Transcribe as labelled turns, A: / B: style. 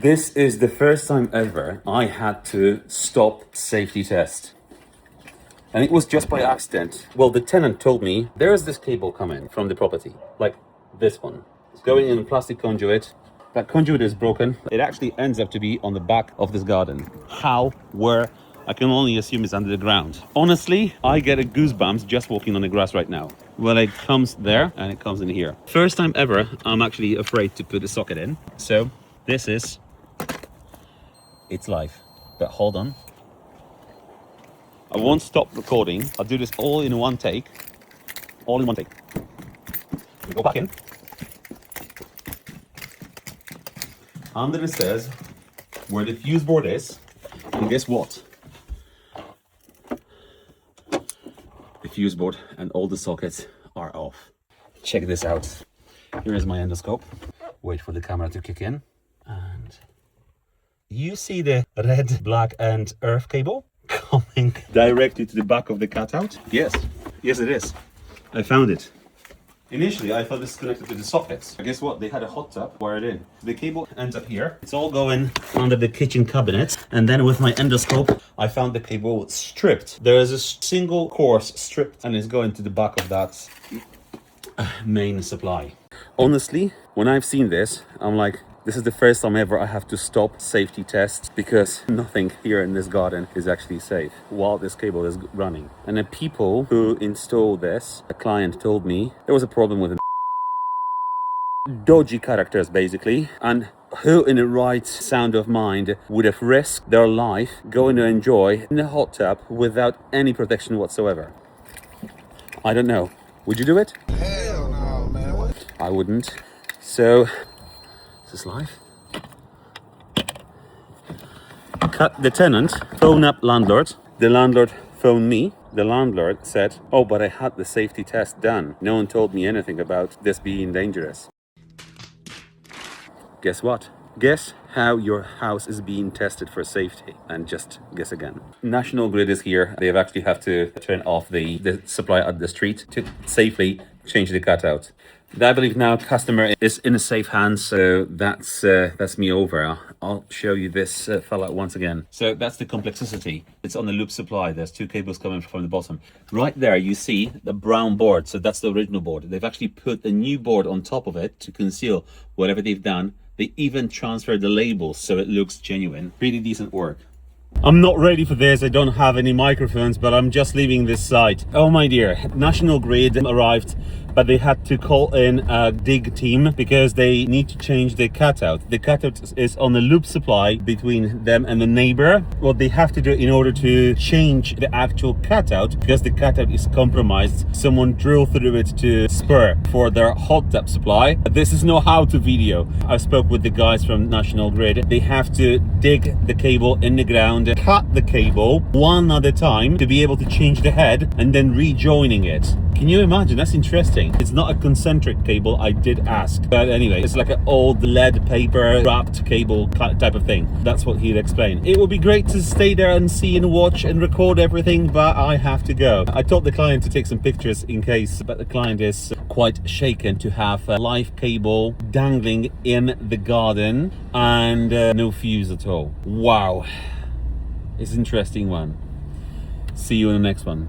A: This is the first time ever I had to stop safety test. And it was just by accident. Well, the tenant told me there is this cable coming from the property, like this one. It's going in a plastic conduit. That conduit is broken. It actually ends up to be on the back of this garden. How? Where? I can only assume it's under the ground. Honestly, I get a goosebumps just walking on the grass right now. Well, it comes there and it comes in here. First time ever, I'm actually afraid to put a socket in. So this is, it's live. But hold on. I won't stop recording. I'll do this all in one take. All in one take. We go back in. Under the stairs, where the fuse board is, and guess what? The fuse board and all the sockets are off. Check this out. Here is my endoscope. Wait for the camera to kick in. And you see the red, black and earth cable coming directly to the back of the cutout? Yes, yes it is. I found it. Initially, I thought this is connected to the sockets. Guess what? They had a hot tub wired in. The cable ends up here. It's all going under the kitchen cabinet. And then with my endoscope, I found the cable stripped. There is a single course stripped and it's going to the back of that main supply. Honestly, when I've seen this, I'm like, this is the first time ever I have to stop safety tests because nothing here in this garden is actually safe while this cable is running. And the people who installed this, a client told me there was a problem with dodgy characters basically, and who in the right sound of mind would have risked their life going to enjoy in a hot tub without any protection whatsoever. I don't know. Would you do it?
B: Hell no, man.
A: I wouldn't. So is this live? Cut the tenant, phone up landlord. The landlord phoned me. The landlord said, oh, but I had the safety test done. No one told me anything about this being dangerous. Guess what? Guess how your house is being tested for safety. And just guess again. National Grid is here. They actually have to turn off the supply at the street to safely change the cutout. I believe now customer is in a safe hands, so that's me over. I'll show you this fella once again. So that's the complexity. It's on the loop supply. There's two cables coming from the bottom. Right there you see the brown board, so that's the original board. They've actually put a new board on top of it to conceal whatever they've done. They even transferred the labels so it looks genuine. Really decent work. I'm not ready for this. I don't have any microphones, but I'm just leaving this site. Oh my dear, National Grid arrived, but they had to call in a dig team because they need to change the cutout. The cutout is on the loop supply between them and the neighbor. What they have to do in order to change the actual cutout, because the cutout is compromised, someone drilled through it to spur for their hot tub supply. This is no how-to video. I spoke with the guys from National Grid. They have to dig the cable in the ground, cut the cable one at a time to be able to change the head and then rejoining it. Can you imagine? That's interesting. It's not a concentric cable, I did ask. But anyway, it's like an old lead paper wrapped cable type of thing. That's what he'd explain. It would be great to stay there and see and watch and record everything, but I have to go. I told the client to take some pictures in case, but the client is quite shaken to have a live cable dangling in the garden and no fuse at all. Wow. It's an interesting one. See you in the next one.